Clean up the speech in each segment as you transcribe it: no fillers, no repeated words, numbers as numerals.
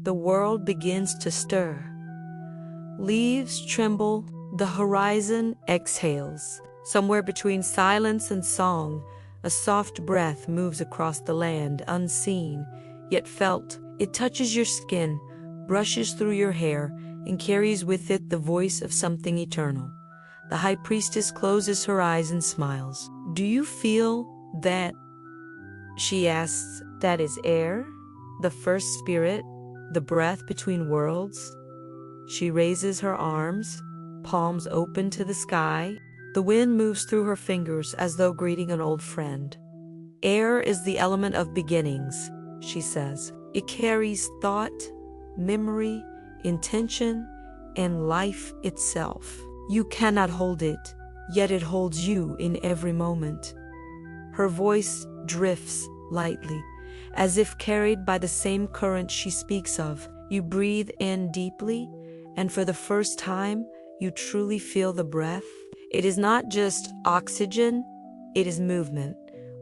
the world begins to stir. Leaves tremble, the horizon exhales. Somewhere between silence and song, a soft breath moves across the land, unseen, yet felt. It touches your skin, brushes through your hair, and carries with it the voice of something eternal. The High Priestess closes her eyes and smiles. "Do you feel that?" she asks. "That is air, the first spirit, the breath between worlds." She raises her arms, palms open to the sky. The wind moves through her fingers as though greeting an old friend. "Air is the element of beginnings," she says. "It carries thought, memory, intention, and life itself. You cannot hold it, yet it holds you in every moment." Her voice drifts lightly, as if carried by the same current she speaks of. You breathe in deeply, and for the first time, you truly feel the breath. It is not just oxygen, it is movement,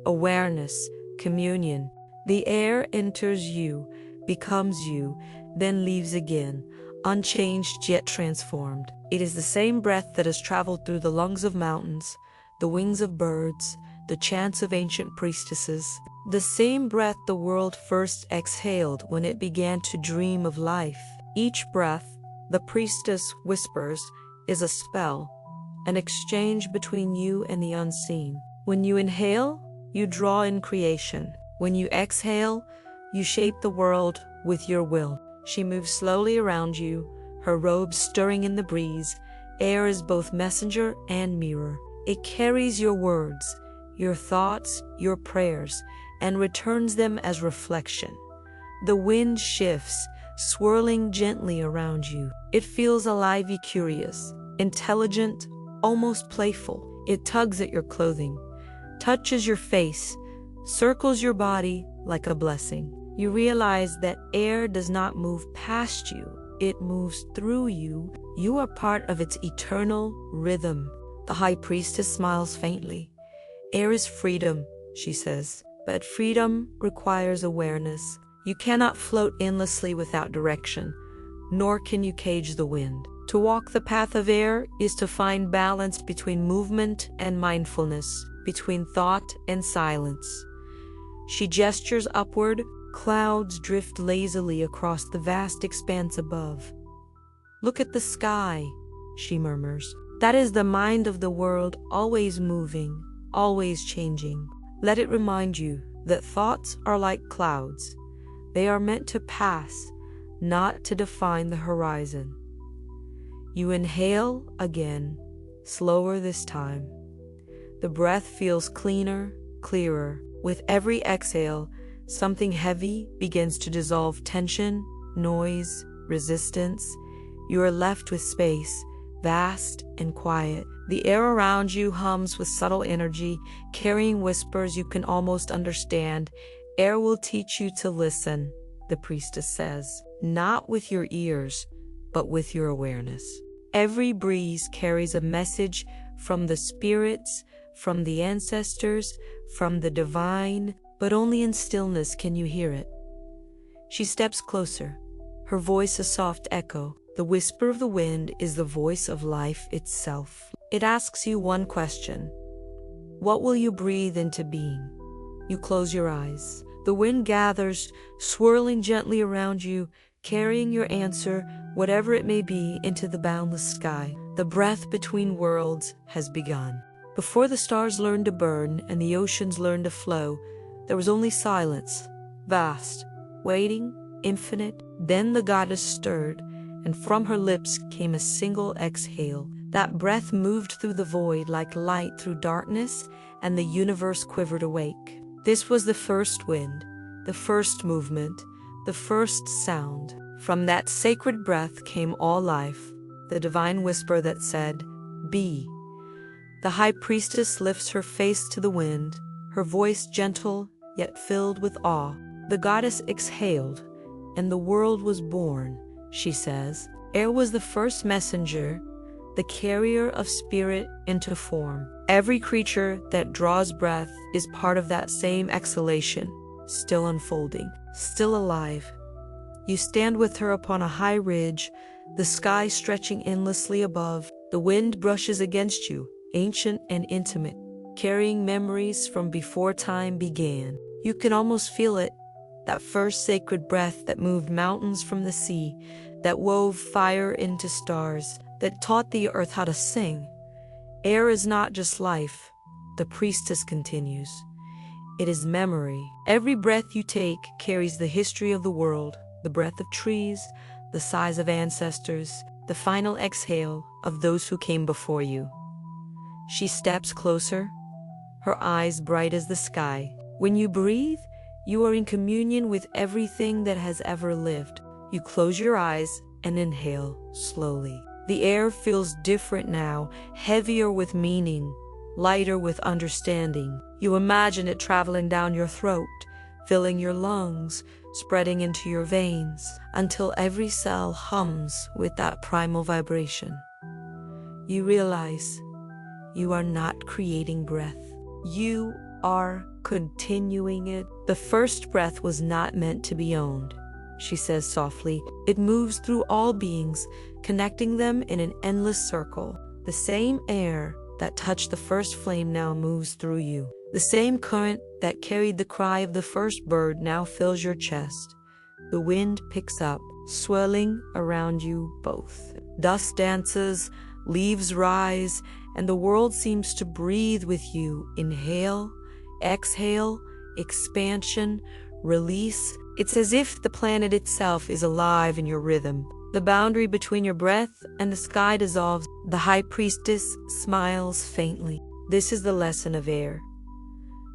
awareness, communion. The air enters you, becomes you, then leaves again, unchanged yet transformed. It is the same breath that has traveled through the lungs of mountains, the wings of birds, the chants of ancient priestesses. The same breath the world first exhaled when it began to dream of life. Each breath, the priestess whispers, is a spell, an exchange between you and the unseen. When you inhale, you draw in creation. When you exhale, you shape the world with your will. She moves slowly around you, her robes stirring in the breeze. Air is both messenger and mirror. It carries your words, your thoughts, your prayers, and returns them as reflection. The wind shifts, swirling gently around you. It feels alive, curious, intelligent, almost playful. It tugs at your clothing, touches your face, circles your body like a blessing. You realize that air does not move past you, it moves through you. You are part of its eternal rhythm. The High Priestess smiles faintly. "Air is freedom," she says, "but freedom requires awareness. You cannot float endlessly without direction, nor can you cage the wind. To walk the path of air is to find balance between movement and mindfulness, between thought and silence." She gestures upward. Clouds drift lazily across the vast expanse above. "Look at the sky," she murmurs. "That is the mind of the world, always moving, always changing. Let it remind you that thoughts are like clouds. They are meant to pass, not to define the horizon." You inhale again, slower this time. The breath feels cleaner, clearer. With every exhale, something heavy begins to dissolve: tension, noise, resistance. You are left with space, vast and quiet. The air around you hums with subtle energy, carrying whispers you can almost understand. "Air will teach you to listen," the priestess says, "not with your ears, but with your awareness." Every breeze carries a message from the spirits, from the ancestors, from the divine, but only in stillness can you hear it. She steps closer, her voice a soft echo. The whisper of the wind is the voice of life itself. It asks you one question: what will you breathe into being? You close your eyes. The wind gathers, swirling gently around you, carrying your answer, whatever it may be, into the boundless sky. The breath between worlds has begun. Before the stars learned to burn and the oceans learned to flow, there was only silence, vast, waiting, infinite. Then the goddess stirred, and from her lips came a single exhale. That breath moved through the void like light through darkness, and the universe quivered awake. This was the first wind, the first movement, the first sound. From that sacred breath came all life, the divine whisper that said, "Be." The High Priestess lifts her face to the wind, her voice gentle yet filled with awe. The goddess exhaled, and the world was born, she says. Air was the first messenger, the carrier of spirit into form. Every creature that draws breath is part of that same exhalation, still unfolding, still alive. You stand with her upon a high ridge, the sky stretching endlessly above. The wind brushes against you, ancient and intimate, carrying memories from before time began. You can almost feel it, that first sacred breath that moved mountains from the sea, that wove fire into stars, that taught the earth how to sing. Air is not just life, the priestess continues. It is memory. Every breath you take carries the history of the world, the breath of trees, the sighs of ancestors, the final exhale of those who came before you. She steps closer, her eyes bright as the sky. When you breathe, you are in communion with everything that has ever lived. You close your eyes and inhale slowly. The air feels different now, heavier with meaning, lighter with understanding. You imagine it traveling down your throat, filling your lungs, spreading into your veins, until every cell hums with that primal vibration. You realize you are not creating breath. You are continuing it. The first breath was not meant to be owned, she says softly. It moves through all beings, connecting them in an endless circle. The same air that touched the first flame now moves through you. The same current that carried the cry of the first bird now fills your chest. The wind picks up, swirling around you both. Dust dances, leaves rise, and the world seems to breathe with you. Inhale, exhale, expansion, release. It's as if the planet itself is alive in your rhythm. The boundary between your breath and the sky dissolves. The High Priestess smiles faintly. This is the lesson of air.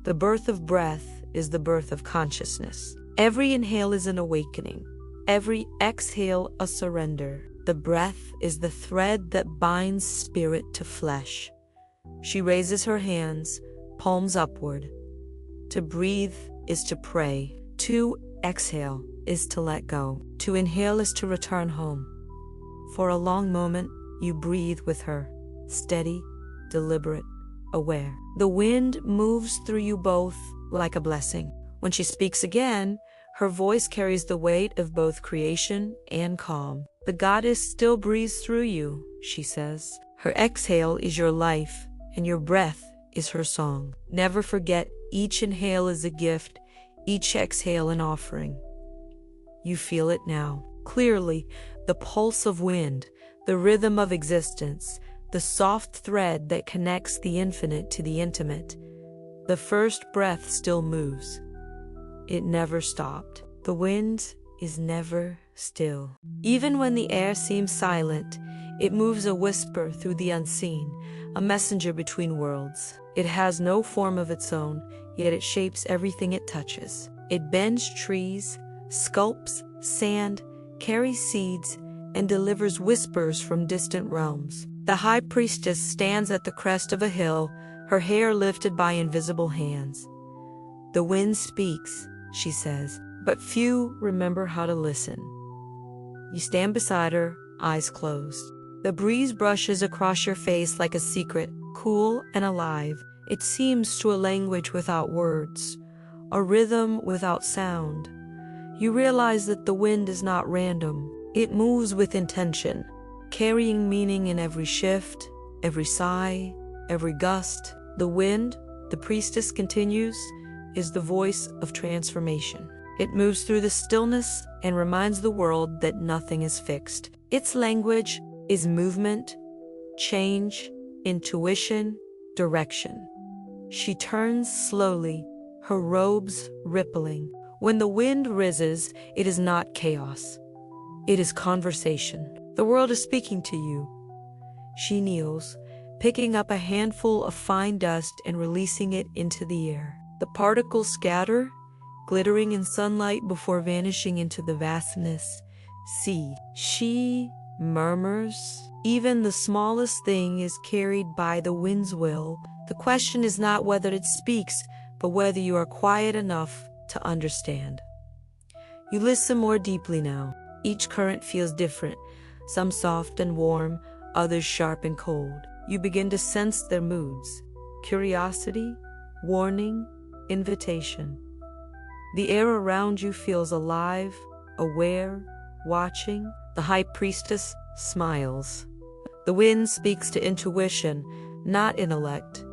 The birth of breath is the birth of consciousness. Every inhale is an awakening. Every exhale a surrender. The breath is the thread that binds spirit to flesh. She raises her hands, palms upward. To breathe is to pray. To exhale is to let go. To inhale is to return home. For a long moment, you breathe with her, steady, deliberate, aware. The wind moves through you both like a blessing. When she speaks again, her voice carries the weight of both creation and calm. The goddess still breathes through you, she says. Her exhale is your life, and your breath is her song. Never forget, each inhale is a gift, each exhale an offering. You feel it now, clearly, the pulse of wind, the rhythm of existence, the soft thread that connects the infinite to the intimate. The first breath still moves. It never stopped. The wind is never still. Even when the air seems silent, it moves a whisper through the unseen, a messenger between worlds. It has no form of its own, yet it shapes everything it touches. It bends trees, sculpts sand, carries seeds, and delivers whispers from distant realms. The High Priestess stands at the crest of a hill, her hair lifted by invisible hands. The wind speaks, she says, but few remember how to listen. You stand beside her, eyes closed. The breeze brushes across your face like a secret, cool and alive. It seems to a language without words, a rhythm without sound. You realize that the wind is not random. It moves with intention, carrying meaning in every shift, every sigh, every gust. The wind, the priestess continues, is the voice of transformation. It moves through the stillness and reminds the world that nothing is fixed. Its language is movement, change, intuition, direction. She turns slowly, her robes rippling. When the wind rises, it is not chaos. It is conversation. The world is speaking to you. She kneels, picking up a handful of fine dust and releasing it into the air. The particles scatter, glittering in sunlight before vanishing into the vastness. See, she murmurs. Even the smallest thing is carried by the wind's will. The question is not whether it speaks, but whether you are quiet enough to understand. You listen more deeply now. Each current feels different, some soft and warm, others sharp and cold. You begin to sense their moods: curiosity, warning, invitation. The air around you feels alive, aware, watching. The High Priestess smiles. The wind speaks to intuition, not intellect.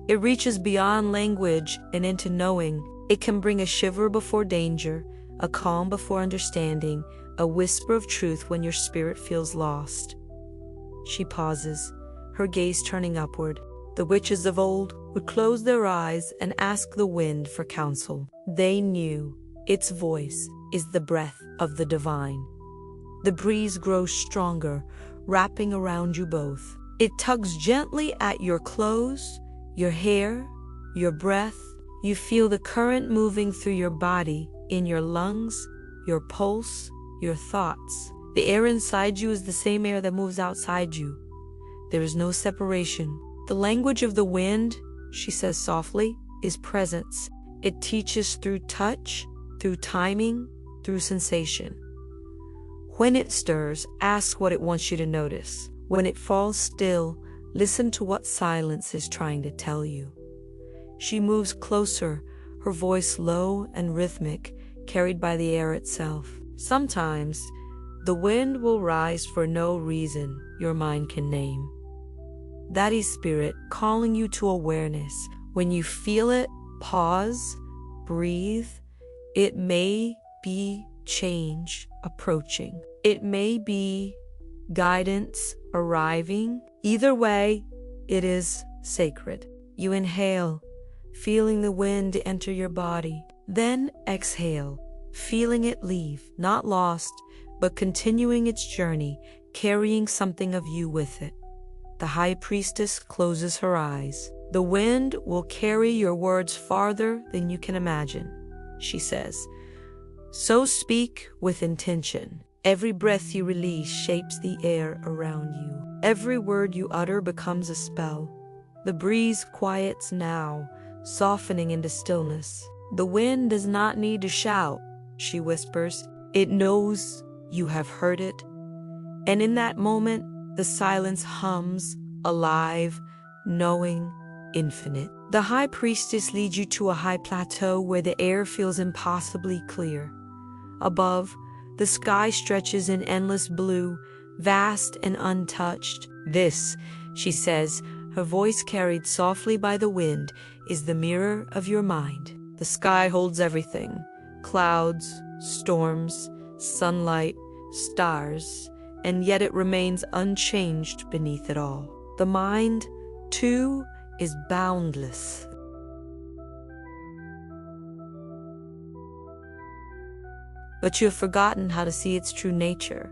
It reaches beyond language and into knowing. It can bring a shiver before danger, a calm before understanding, a whisper of truth when your spirit feels lost. She pauses, her gaze turning upward. The witches of old would close their eyes and ask the wind for counsel. They knew its voice is the breath of the divine. The breeze grows stronger, wrapping around you both. It tugs gently at your clothes, your hair, your breath. You feel the current moving through your body, in your lungs, your pulse, your thoughts. The air inside you is the same air that moves outside you. There is no separation. The language of the wind, she says softly, is presence. It teaches through touch, through timing, through sensation. When it stirs, ask what it wants you to notice. When it falls still, listen to what silence is trying to tell you. She moves closer, her voice low and rhythmic, carried by the air itself. Sometimes, the wind will rise for no reason your mind can name. That is spirit calling you to awareness. When you feel it, pause, breathe. It may be change approaching. It may be guidance arriving. Either way, it is sacred. You inhale, feeling the wind enter your body. Then exhale, feeling it leave, not lost, but continuing its journey, carrying something of you with it. The High Priestess closes her eyes. The wind will carry your words farther than you can imagine, she says. So speak with intention. Every breath you release shapes the air around you. Every word you utter becomes a spell. The breeze quiets now, softening into stillness. The wind does not need to shout, she whispers. It knows you have heard it. And in that moment, the silence hums, alive, knowing, infinite. The High Priestess leads you to a high plateau where the air feels impossibly clear. Above, the sky stretches in endless blue, vast and untouched. This, she says, her voice carried softly by the wind, is the mirror of your mind. The sky holds everything: clouds, storms, sunlight, stars, and yet it remains unchanged beneath it all. The mind, too, is boundless. But you have forgotten how to see its true nature.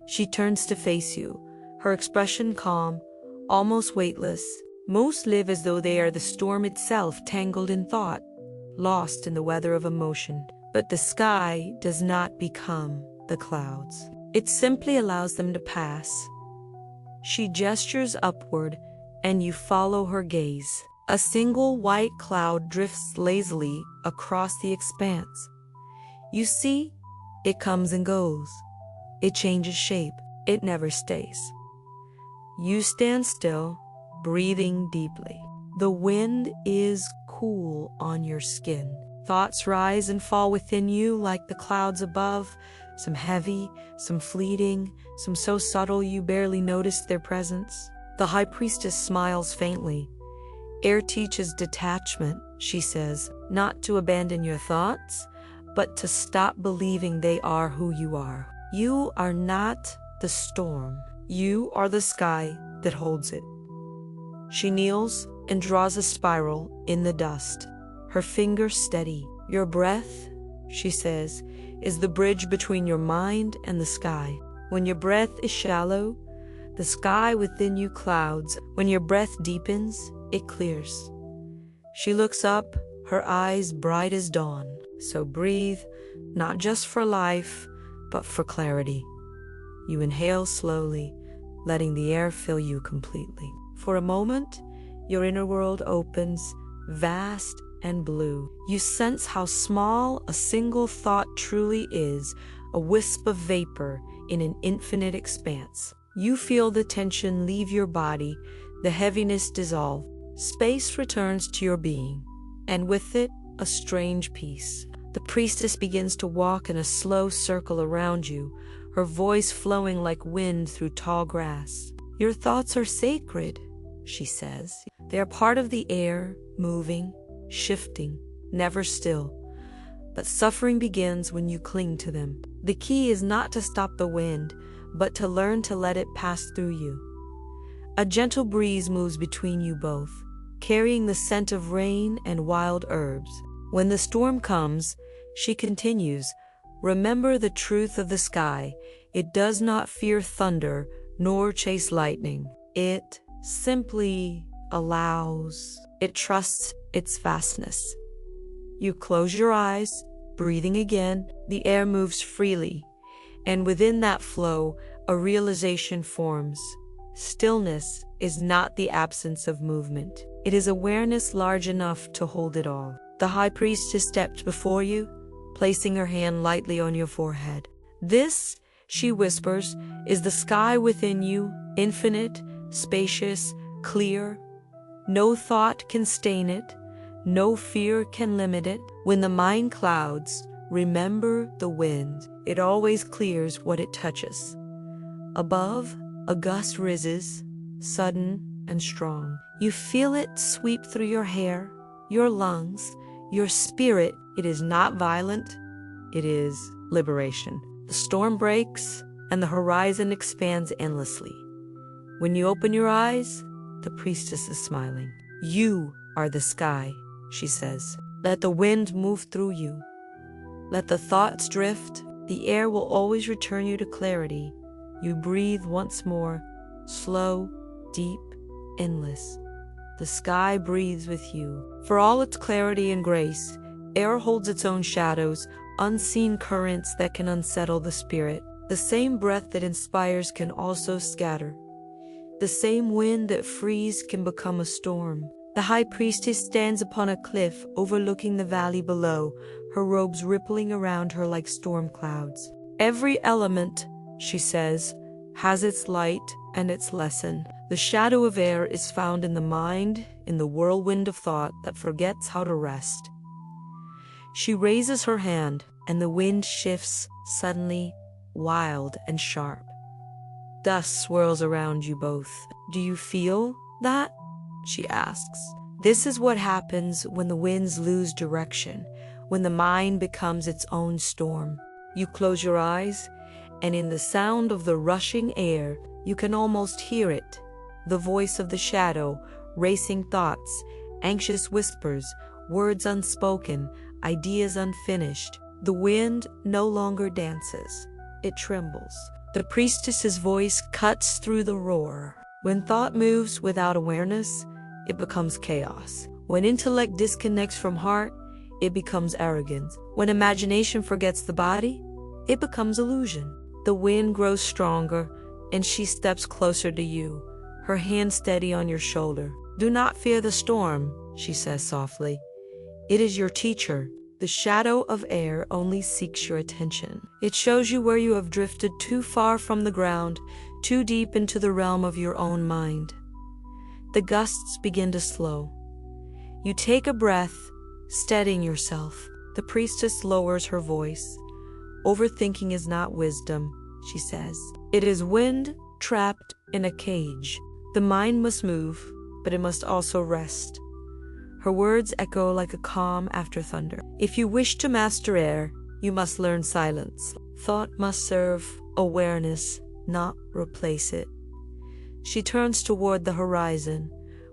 She turns to face you, her expression calm, almost weightless. Most live as though they are the storm itself, tangled in thought, lost in the weather of emotion. But the sky does not become the clouds. It simply allows them to pass. She gestures upward, and you follow her gaze. A single white cloud drifts lazily across the expanse. You see, it comes and goes. It changes shape. It never stays. You stand still, breathing deeply. The wind is cool on your skin. Thoughts rise and fall within you like the clouds above, some heavy, some fleeting, some so subtle you barely notice their presence. The High Priestess smiles faintly. Air teaches detachment, she says, not to abandon your thoughts, but to stop believing they are who you are. You are not the storm. You are the sky that holds it. She kneels and draws a spiral in the dust, her fingers steady. Your breath, she says, is the bridge between your mind and the sky. When your breath is shallow, the sky within you clouds. When your breath deepens, it clears. She looks up, her eyes bright as dawn. So breathe, not just for life, but for clarity. You inhale slowly, letting the air fill you completely. For a moment, your inner world opens, vast and blue. You sense how small a single thought truly is, a wisp of vapor in an infinite expanse. You feel the tension leave your body, the heaviness dissolve. Space returns to your being, and with it, a strange peace. The priestess begins to walk in a slow circle around you, her voice flowing like wind through tall grass. "Your thoughts are sacred," she says. "They are part of the air, moving, shifting, never still. But suffering begins when you cling to them. The key is not to stop the wind, but to learn to let it pass through you." A gentle breeze moves between you both, carrying the scent of rain and wild herbs. When the storm comes, she continues, "Remember the truth of the sky. It does not fear thunder, nor chase lightning. It simply allows. It trusts its vastness." You close your eyes, breathing again. The air moves freely, and within that flow, a realization forms. Stillness is not the absence of movement. It is awareness large enough to hold it all. The High Priestess stepped before you, placing her hand lightly on your forehead. "This," she whispers, "is the sky within you, infinite, spacious, clear. No thought can stain it, no fear can limit it. When the mind clouds, remember the wind. It always clears what it touches." Above, a gust rises, sudden and strong. You feel it sweep through your hair, your lungs, your spirit. It is not violent, it is liberation. The storm breaks, and the horizon expands endlessly. When you open your eyes, the priestess is smiling. "You are the sky," she says. "Let the wind move through you. Let the thoughts drift. The air will always return you to clarity." You breathe once more, slow, deep, endless. The sky breathes with you. For all its clarity and grace, air holds its own shadows, unseen currents that can unsettle the spirit. The same breath that inspires can also scatter. The same wind that frees can become a storm. The High Priestess stands upon a cliff overlooking the valley below, her robes rippling around her like storm clouds. "Every element," she says, "has its light and its lesson. The shadow of air is found in the mind, in the whirlwind of thought that forgets how to rest." She raises her hand, and the wind shifts suddenly, wild and sharp. Dust swirls around you both. "Do you feel that?" she asks. This is what happens when the winds lose direction, when the mind becomes its own storm. You close your eyes, and in the sound of the rushing air, you can almost hear it. The voice of the shadow, racing thoughts, anxious whispers, words unspoken, ideas unfinished. The wind no longer dances, it trembles. The priestess's voice cuts through the roar. When thought moves without awareness, it becomes chaos. When intellect disconnects from heart, it becomes arrogance. When imagination forgets the body, it becomes illusion. The wind grows stronger, and she steps closer to you, her hand steady on your shoulder. "Do not fear the storm," she says softly. "It is your teacher. The shadow of air only seeks your attention. It shows you where you have drifted too far from the ground, too deep into the realm of your own mind." The gusts begin to slow. You take a breath, steadying yourself. The priestess lowers her voice. "Overthinking is not wisdom," she says. "It is wind trapped in a cage. The mind must move, but it must also rest." Her words echo like a calm after thunder. "If you wish to master air, you must learn silence. Thought must serve awareness, not replace it." She turns toward the horizon,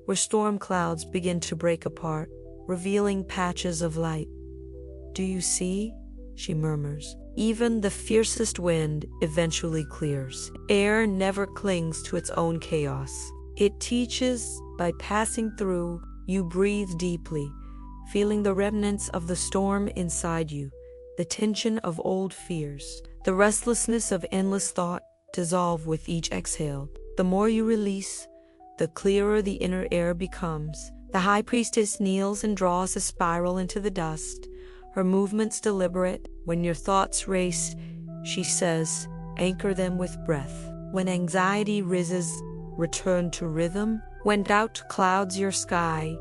where storm clouds begin to break apart, revealing patches of light. "Do you see?" she murmurs. "Even the fiercest wind eventually clears. Air never clings to its own chaos. It teaches by passing through." You breathe deeply, feeling the remnants of the storm inside you, the tension of old fears, the restlessness of endless thought dissolve with each exhale. The more you release, the clearer the inner air becomes. The High Priestess kneels and draws a spiral into the dust, her movements deliberate. "When your thoughts race," she says, "anchor them with breath. When anxiety rises, return to rhythm. When doubt clouds your sky,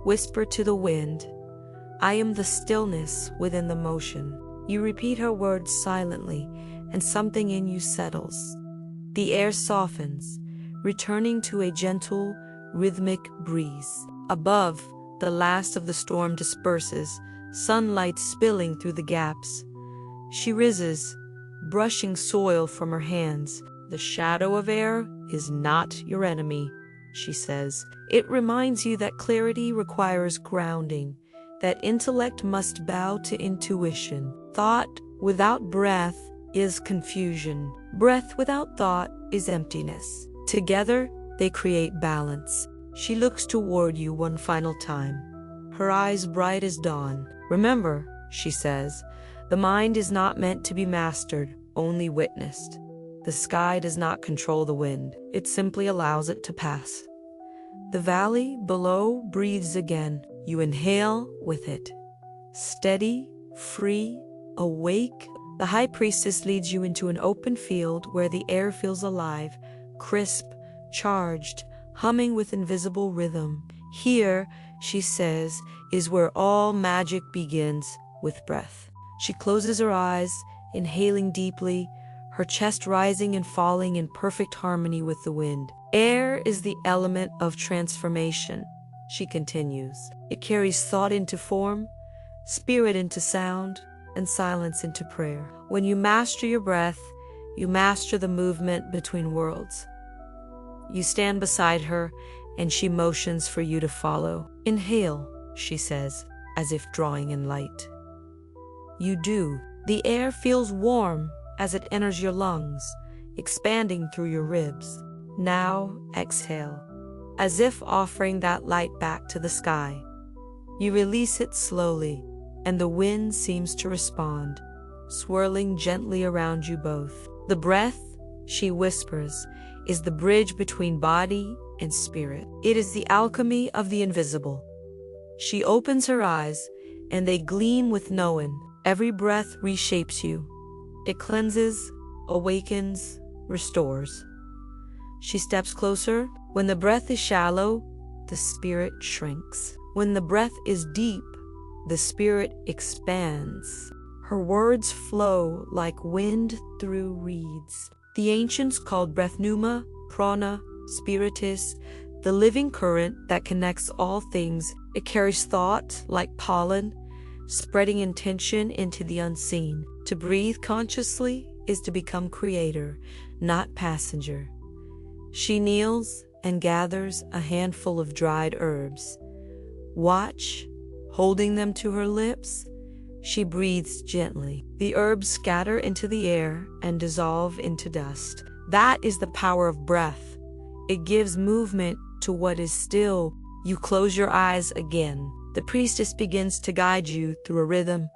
whisper to the wind, I am the stillness within the motion. You repeat her words silently, and something in you settles. The air softens, returning to a gentle, rhythmic breeze. Above, the last of the storm disperses, sunlight spilling through the gaps. She rises, brushing soil from her hands. The shadow of air is not your enemy, she says. It reminds you that clarity requires grounding, that intellect must bow to intuition. Thought without breath is confusion. Breath without thought is emptiness. Together, they create balance. She looks toward you one final time, her eyes bright as dawn. Remember, she says, the mind is not meant to be mastered, only witnessed. The sky does not control the wind, it simply allows it to pass. The valley below breathes again. You inhale with it. Steady, free, awake. The High Priestess leads you into an open field where the air feels alive, crisp, charged, humming with invisible rhythm. Here, she says, is where all magic begins with breath. She closes her eyes, inhaling deeply, her chest rising and falling in perfect harmony with the wind. Air is the element of transformation, she continues. It carries thought into form, spirit into sound, and silence into prayer. When you master your breath, you master the movement between worlds. You stand beside her, and she motions for you to follow. Inhale, she says, as if drawing in light. You do. The air feels warm as it enters your lungs, expanding through your ribs. Now exhale, as if offering that light back to the sky. You release it slowly, and the wind seems to respond, swirling gently around you both. The breath, she whispers, is the bridge between body and spirit. It is the alchemy of the invisible. She opens her eyes, and they gleam with knowing. Every breath reshapes you. It cleanses, awakens, restores. She steps closer. When the breath is shallow, the spirit shrinks. When the breath is deep, the spirit expands. Her words flow like wind through reeds. The ancients called breath pneuma, prana, spiritus, the living current that connects all things. It carries thought like pollen, spreading intention into the unseen. To breathe consciously is to become creator, not passenger. She kneels and gathers a handful of dried herbs. Watch, holding them to her lips, she breathes gently. The herbs scatter into the air and dissolve into dust. That is the power of breath. It gives movement to what is still. You close your eyes again. The priestess begins to guide you through a rhythm.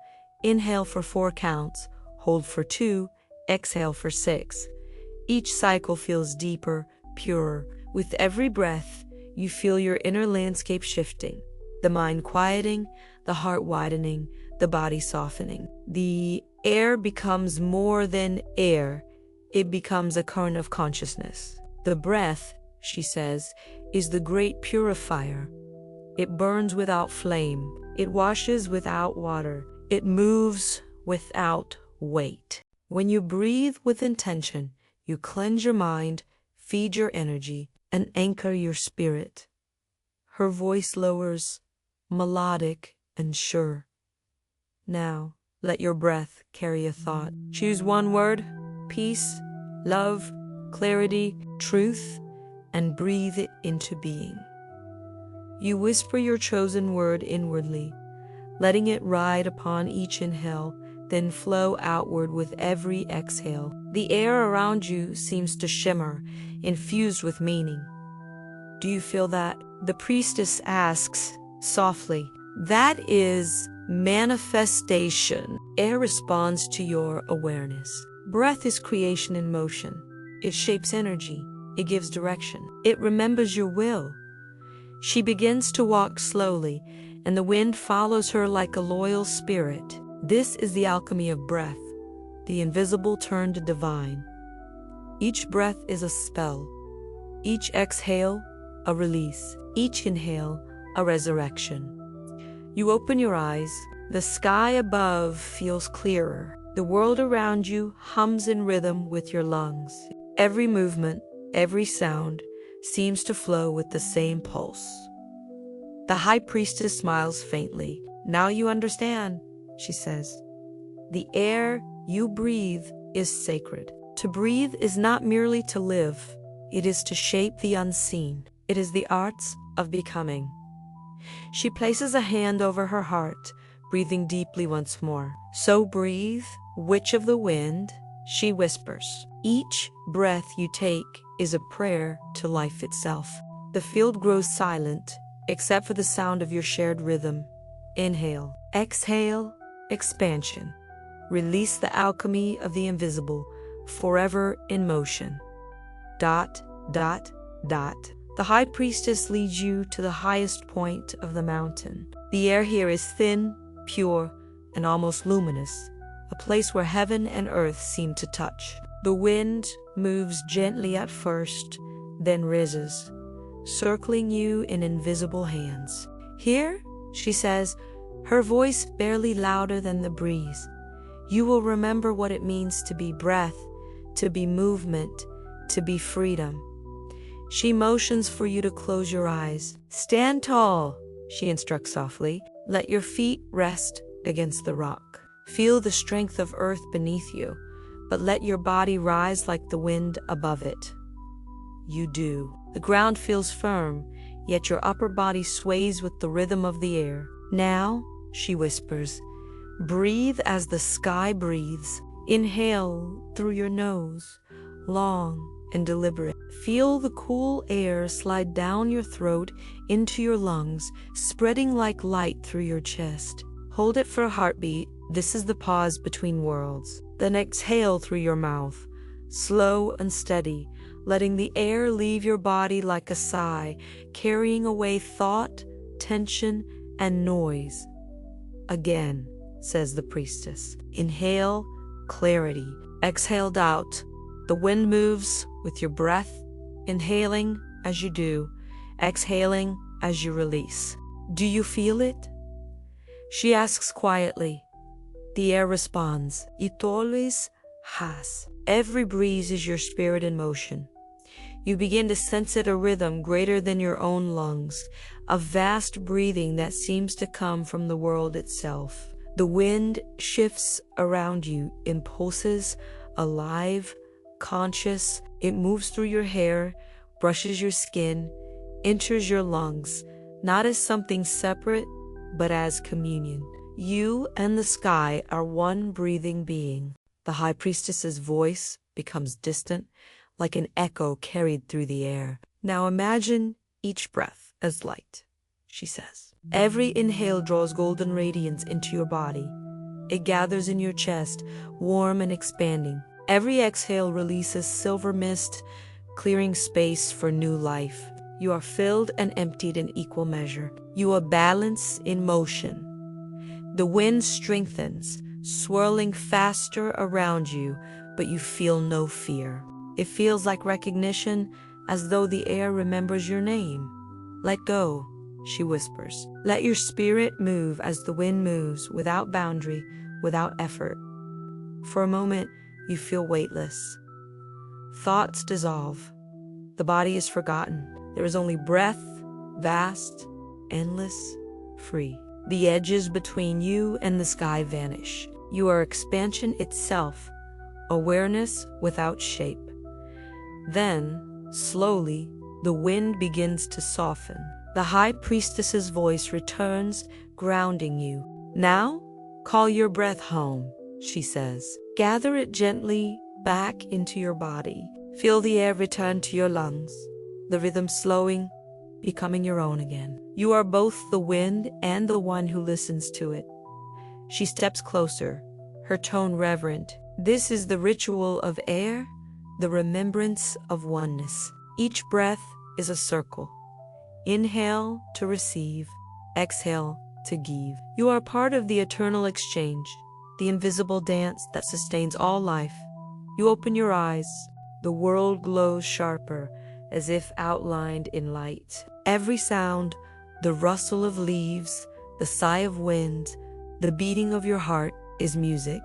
Inhale for 4 counts, hold for 2, exhale for 6. Each cycle feels deeper, purer. With every breath, you feel your inner landscape shifting, the mind quieting, the heart widening, the body softening. The air becomes more than air. It becomes a current of consciousness. The breath, she says, is the great purifier. It burns without flame. It washes without water. It moves without weight. When you breathe with intention, you cleanse your mind, feed your energy, and anchor your spirit. Her voice lowers, melodic and sure. Now, let your breath carry a thought. Choose one word: peace, love, clarity, truth, and breathe it into being. You whisper your chosen word inwardly, letting it ride upon each inhale, then flow outward with every exhale. The air around you seems to shimmer, infused with meaning. Do you feel that? The priestess asks softly. That is manifestation. Air responds to your awareness. Breath is creation in motion. It shapes energy. It gives direction. It remembers your will. She begins to walk slowly, and the wind follows her like a loyal spirit. This is the alchemy of breath, the invisible turned divine. Each breath is a spell. Each exhale, a release. Each inhale, a resurrection. You open your eyes. The sky above feels clearer. The world around you hums in rhythm with your lungs. Every movement, every sound seems to flow with the same pulse. The High Priestess smiles faintly. Now you understand, she says. The air you breathe is sacred. To breathe is not merely to live. It is to shape the unseen. It is the arts of becoming. She places a hand over her heart, breathing deeply once more. So breathe, witch of the wind, she whispers. Each breath you take is a prayer to life itself. The field grows silent, except for the sound of your shared rhythm. Inhale, exhale, expansion. Release the alchemy of the invisible, forever in motion. Dot, dot, dot. The High Priestess leads you to the highest point of the mountain. The air here is thin, pure, and almost luminous, a place where heaven and earth seem to touch. The wind moves gently at first, then rises, circling you in invisible hands. Here, she says, her voice barely louder than the breeze, you will remember what it means to be breath, to be movement, to be freedom. She motions for you to close your eyes. Stand tall, she instructs softly. Let your feet rest against the rock. Feel the strength of earth beneath you, but let your body rise like the wind above it. You do. The ground feels firm, yet your upper body sways with the rhythm of the air. Now, she whispers, breathe as the sky breathes. Inhale through your nose, long and deliberate. Feel the cool air slide down your throat into your lungs, spreading like light through your chest. Hold it for a heartbeat. This is the pause between worlds. Then exhale through your mouth, slow and steady, letting the air leave your body like a sigh, carrying away thought, tension, and noise. Again, says the priestess. Inhale, clarity. Exhale, doubt. The wind moves with your breath, inhaling as you do, exhaling as you release. Do you feel it? She asks quietly. The air responds. It always has. Every breeze is your spirit in motion. You begin to sense it, a rhythm greater than your own lungs, a vast breathing that seems to come from the world itself. The wind shifts around you in pulses, alive, conscious. It moves through your hair, brushes your skin, enters your lungs, not as something separate, but as communion. You and the sky are one breathing being. The High Priestess's voice becomes distant, like an echo carried through the air. Now imagine each breath as light, she says. Every inhale draws golden radiance into your body. It gathers in your chest, warm and expanding. Every exhale releases silver mist, clearing space for new life. You are filled and emptied in equal measure. You are balanced in motion. The wind strengthens, swirling faster around you, but you feel no fear. It feels like recognition, as though the air remembers your name. Let go, she whispers. Let your spirit move as the wind moves, without boundary, without effort. For a moment, you feel weightless. Thoughts dissolve. The body is forgotten. There is only breath, vast, endless, free. The edges between you and the sky vanish. You are expansion itself, awareness without shape. Then, slowly, the wind begins to soften. The High Priestess's voice returns, grounding you. Now, call your breath home, she says. Gather it gently back into your body. Feel the air return to your lungs, the rhythm slowing, becoming your own again. You are both the wind and the one who listens to it. She steps closer, her tone reverent. This is the ritual of air, the remembrance of oneness. Each breath is a circle. Inhale to receive, exhale to give. You are part of the eternal exchange, the invisible dance that sustains all life. You open your eyes. The world glows sharper, as if outlined in light. Every sound, the rustle of leaves, The sigh of wind, the beating of your heart is music.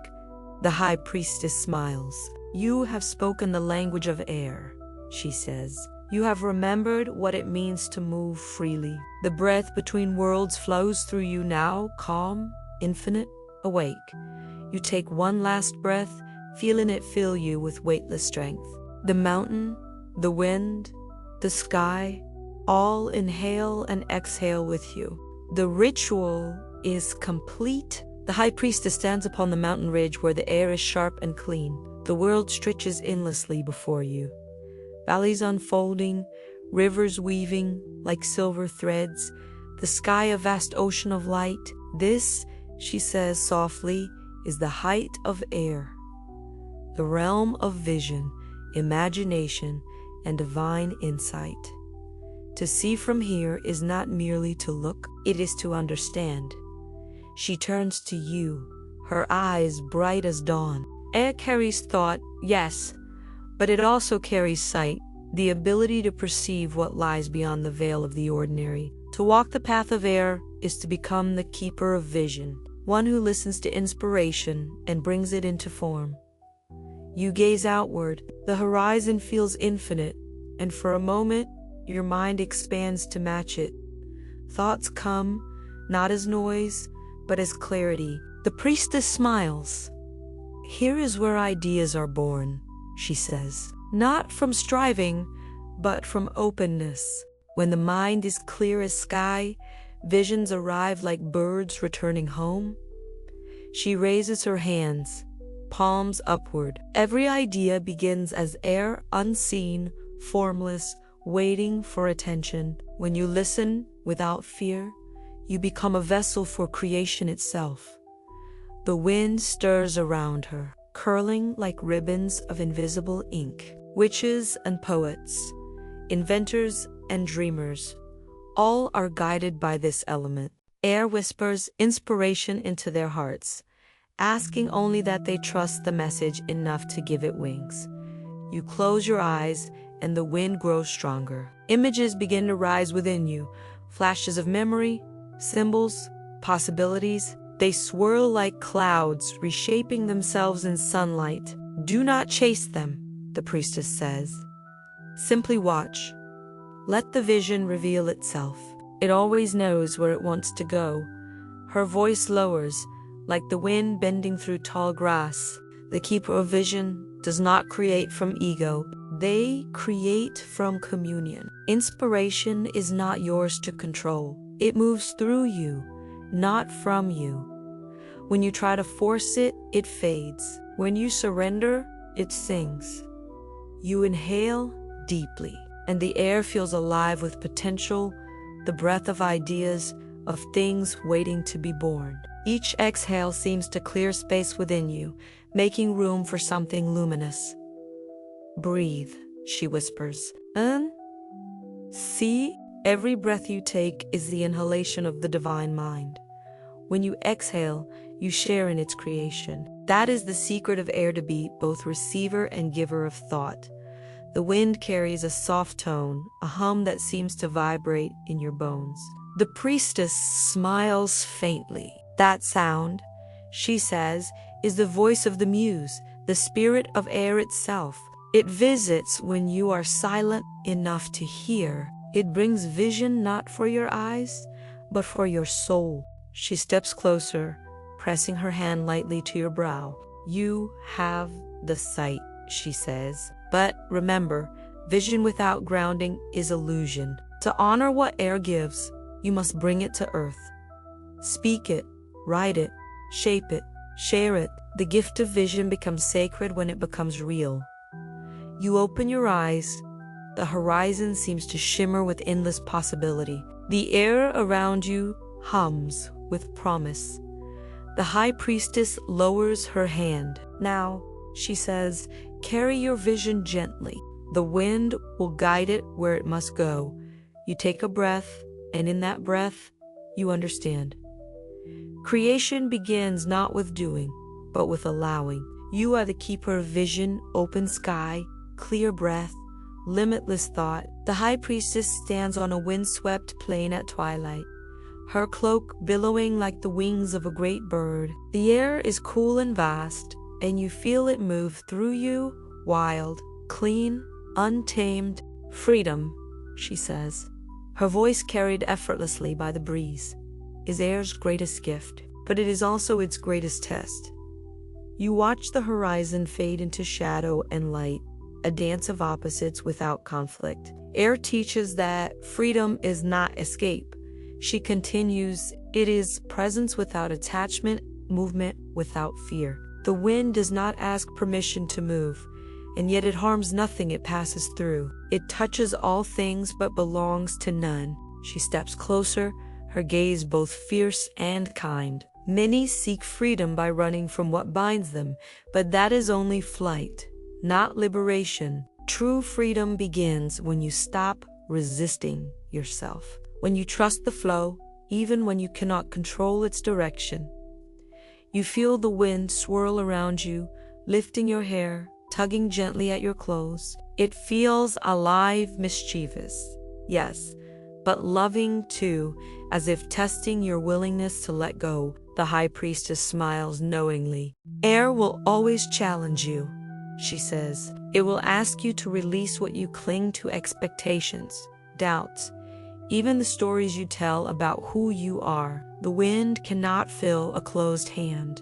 The High Priestess smiles. You have spoken the language of air, she says. You have remembered what it means to move freely. The breath between worlds flows through you now, calm, infinite, awake. You take one last breath, feeling it fill you with weightless strength. The mountain, the wind, the sky, all inhale and exhale with you. The ritual is complete. The High Priestess stands upon the mountain ridge where the air is sharp and clean. The world stretches endlessly before you. Valleys unfolding, rivers weaving like silver threads, the sky a vast ocean of light. This, she says softly, is the height of air, the realm of vision, imagination, and divine insight. To see from here is not merely to look, it is to understand. She turns to you, her eyes bright as dawn. Air carries thought, yes, but it also carries sight, the ability to perceive what lies beyond the veil of the ordinary. To walk the path of air is to become the keeper of vision, one who listens to inspiration and brings it into form. You gaze outward, the horizon feels infinite, and for a moment, your mind expands to match it. Thoughts come, not as noise, but as clarity. The priestess smiles. Here is where ideas are born, she says. Not from striving, but from openness. When the mind is clear as sky, visions arrive like birds returning home. She raises her hands, palms upward. Every idea begins as air, unseen, formless, waiting for attention. When you listen without fear, you become a vessel for creation itself. The wind stirs around her, curling like ribbons of invisible ink. Witches and poets, inventors and dreamers, all are guided by this element. Air whispers inspiration into their hearts, asking only that they trust the message enough to give it wings. You close your eyes and the wind grows stronger. Images begin to rise within you, flashes of memory, symbols, possibilities. They swirl like clouds, reshaping themselves in sunlight. Do not chase them, the priestess says. Simply watch. Let the vision reveal itself. It always knows where it wants to go. Her voice lowers, like the wind bending through tall grass. The keeper of vision does not create from ego. They create from communion. Inspiration is not yours to control. It moves through you, not from you. When you try to force it, it fades. When you surrender, it sings. You inhale deeply, and the air feels alive with potential, the breath of ideas, of things waiting to be born. Each exhale seems to clear space within you, making room for something luminous. Breathe, she whispers. See, every breath you take is the inhalation of the divine mind. When you exhale, you share in its creation. That is the secret of air, to be both receiver and giver of thought. The wind carries a soft tone, a hum that seems to vibrate in your bones. The priestess smiles faintly. That sound, she says, is the voice of the muse, the spirit of air itself. It visits when you are silent enough to hear. It brings vision not for your eyes, but for your soul. She steps closer, pressing her hand lightly to your brow. You have the sight, she says. But remember, vision without grounding is illusion. To honor what air gives, you must bring it to earth. Speak it, write it, shape it, share it. The gift of vision becomes sacred when it becomes real. You open your eyes. The horizon seems to shimmer with endless possibility. The air around you hums with promise. The High Priestess lowers her hand. Now, she says, carry your vision gently. The wind will guide it where it must go. You take a breath, and in that breath, you understand. Creation begins not with doing, but with allowing. You are the keeper of vision, open sky, clear breath, limitless thought. The High Priestess stands on a windswept plain at twilight. her cloak billowing like the wings of a great bird. The air is cool and vast, and you feel it move through you, wild, clean, untamed. Freedom, she says, her voice carried effortlessly by the breeze, is air's greatest gift, but it is also its greatest test. You watch the horizon fade into shadow and light, a dance of opposites without conflict. Air teaches that freedom is not escape. She continues, it is presence without attachment, movement without fear. The wind does not ask permission to move, and yet it harms nothing it passes through. It touches all things but belongs to none. She steps closer, her gaze both fierce and kind. Many seek freedom by running from what binds them, but that is only flight, not liberation. True freedom begins when you stop resisting yourself, when you trust the flow, even when you cannot control its direction. You feel the wind swirl around you, lifting your hair, tugging gently at your clothes. It feels alive, mischievous, yes, but loving too, as if testing your willingness to let go. The High Priestess smiles knowingly. Air will always challenge you, she says. It will ask you to release what you cling to, expectations, doubts, even the stories you tell about who you are. The wind cannot fill a closed hand.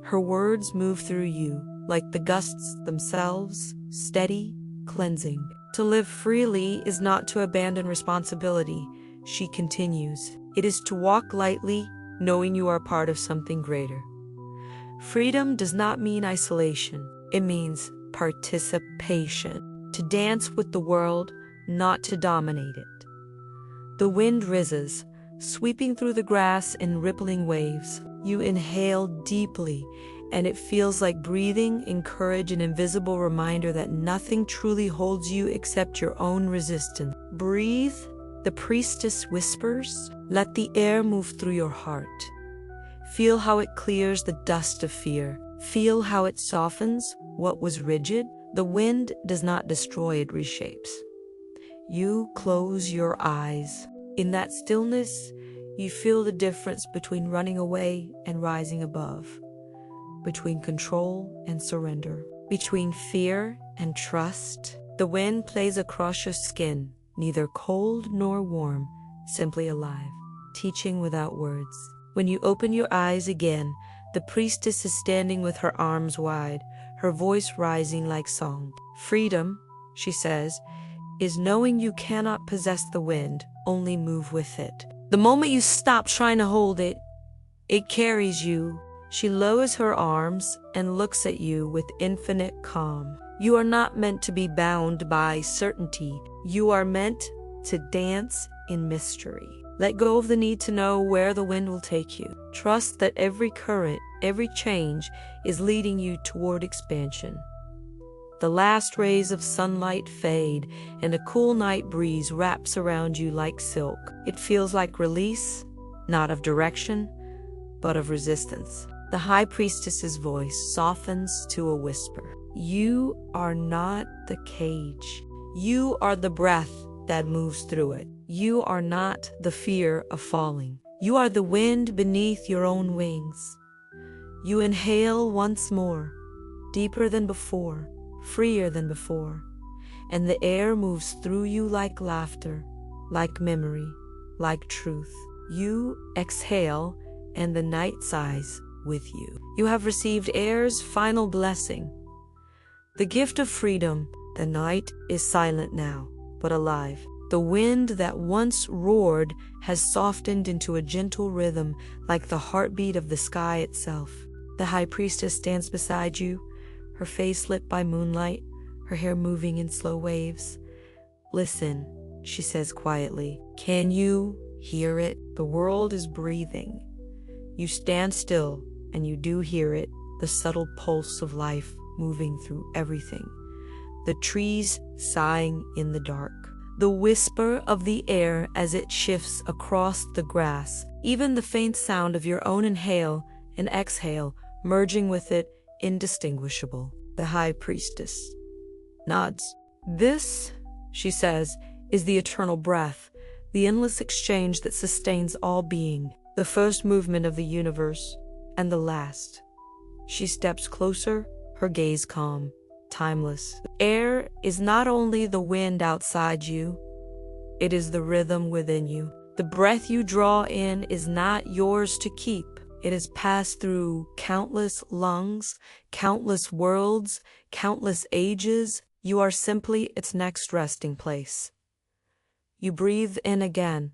Her words move through you, like the gusts themselves, steady, cleansing. To live freely is not to abandon responsibility, she continues. It is to walk lightly, knowing you are part of something greater. Freedom does not mean isolation. It means participation. To dance with the world, not to dominate it. The wind rises, sweeping through the grass in rippling waves. You inhale deeply, and it feels like breathing in courage, an invisible reminder that nothing truly holds you except your own resistance. Breathe, the priestess whispers. Let the air move through your heart. Feel how it clears the dust of fear. Feel how it softens what was rigid. The wind does not destroy, it reshapes. You close your eyes. In that stillness, you feel the difference between running away and rising above, between control and surrender, between fear and trust. The wind plays across your skin, neither cold nor warm, simply alive, teaching without words. When you open your eyes again, the priestess is standing with her arms wide, her voice rising like song. Freedom, she says, is knowing you cannot possess the wind, only move with it. The moment you stop trying to hold it, it carries you. She lowers her arms and looks at you with infinite calm. You are not meant to be bound by certainty. You are meant to dance in mystery. Let go of the need to know where the wind will take you. Trust that every current, every change is leading you toward expansion. The last rays of sunlight fade, and a cool night breeze wraps around you like silk. It feels like release, not of direction, but of resistance. The High Priestess's voice softens to a whisper. You are not the cage. You are the breath that moves through it. You are not the fear of falling. You are the wind beneath your own wings. You inhale once more, deeper than before, freer than before, and the air moves through you like laughter, like memory, like truth. You exhale, and the night sighs with you. You have received air's final blessing, the gift of freedom. The night is silent now, but alive. The wind that once roared has softened into a gentle rhythm, like the heartbeat of the sky itself. The High Priestess stands beside you, her face lit by moonlight, her hair moving in slow waves. Listen, she says quietly. Can you hear it? The world is breathing. You stand still, and you do hear it, the subtle pulse of life moving through everything. The trees sighing in the dark. The whisper of the air as it shifts across the grass. Even the faint sound of your own inhale and exhale merging with it, indistinguishable. The High Priestess nods. This, she says, is the eternal breath, the endless exchange that sustains all being, the first movement of the universe, and the last. She steps closer, her gaze calm, timeless. Air is not only the wind outside you, it is the rhythm within you. The breath you draw in is not yours to keep. It has passed through countless lungs, countless worlds, countless ages. You are simply its next resting place. You breathe in again,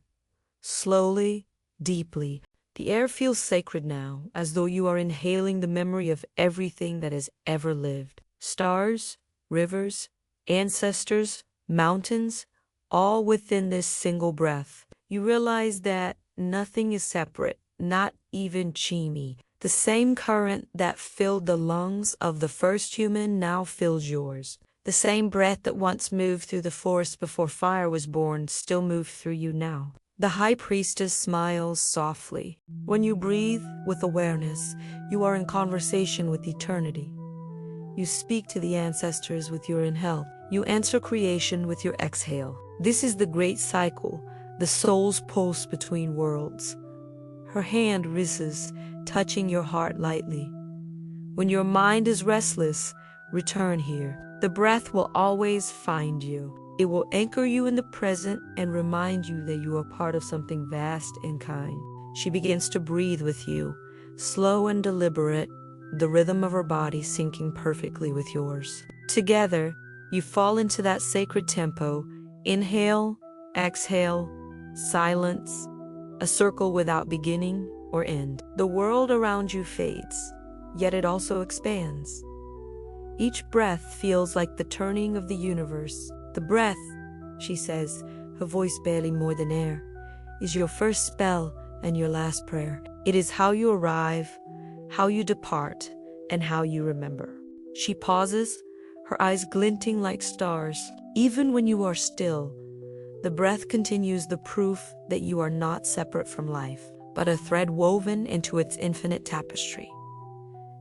slowly, deeply. The air feels sacred now, as though you are inhaling the memory of everything that has ever lived. Stars, rivers, ancestors, mountains, all within this single breath. You realize that nothing is separate, not even chimney. The same current that filled the lungs of the first human now fills yours. The same breath that once moved through the forest before fire was born still moves through you now. The High Priestess smiles softly. When you breathe with awareness, you are in conversation with eternity. You speak to the ancestors with your inhale. You answer creation with your exhale. This is the great cycle, the soul's pulse between worlds. Her hand rises, touching your heart lightly. When your mind is restless, return here. The breath will always find you. It will anchor you in the present and remind you that you are part of something vast and kind. She begins to breathe with you, slow and deliberate, the rhythm of her body syncing perfectly with yours. Together, you fall into that sacred tempo. Inhale, exhale, silence, a circle without beginning or end. The world around you fades, yet it also expands. Each breath feels like the turning of the universe. The breath, she says, her voice barely more than air, is your first spell and your last prayer. It is how you arrive, how you depart, and how you remember. She pauses, her eyes glinting like stars. Even when you are still, the breath continues the proof that you are not separate from life, but a thread woven into its infinite tapestry.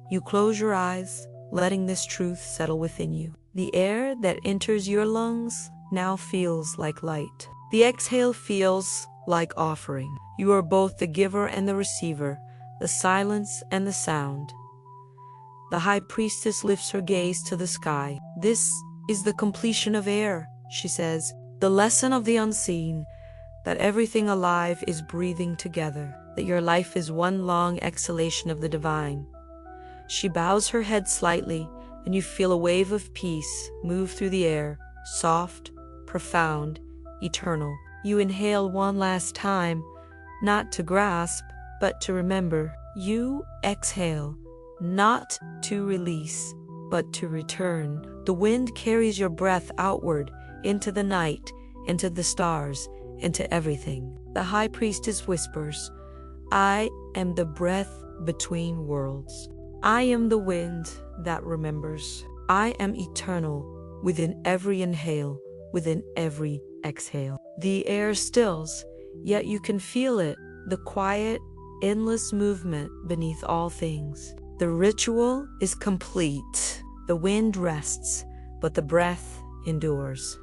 You close your eyes, letting this truth settle within you. The air that enters your lungs now feels like light. The exhale feels like offering. You are both the giver and the receiver, the silence and the sound. The High Priestess lifts her gaze to the sky. This is the completion of air, she says, the lesson of the unseen, that everything alive is breathing together, that your life is one long exhalation of the divine. She bows her head slightly, and you feel a wave of peace move through the air, soft, profound, eternal. You inhale one last time, not to grasp, but to remember. You exhale, not to release, but to return. The wind carries your breath outward, into the night, into the stars, into everything. The High Priestess whispers, I am the breath between worlds. I am the wind that remembers. I am eternal within every inhale, within every exhale. The air stills, yet you can feel it, the quiet, endless movement beneath all things. The ritual is complete. The wind rests, but the breath endures.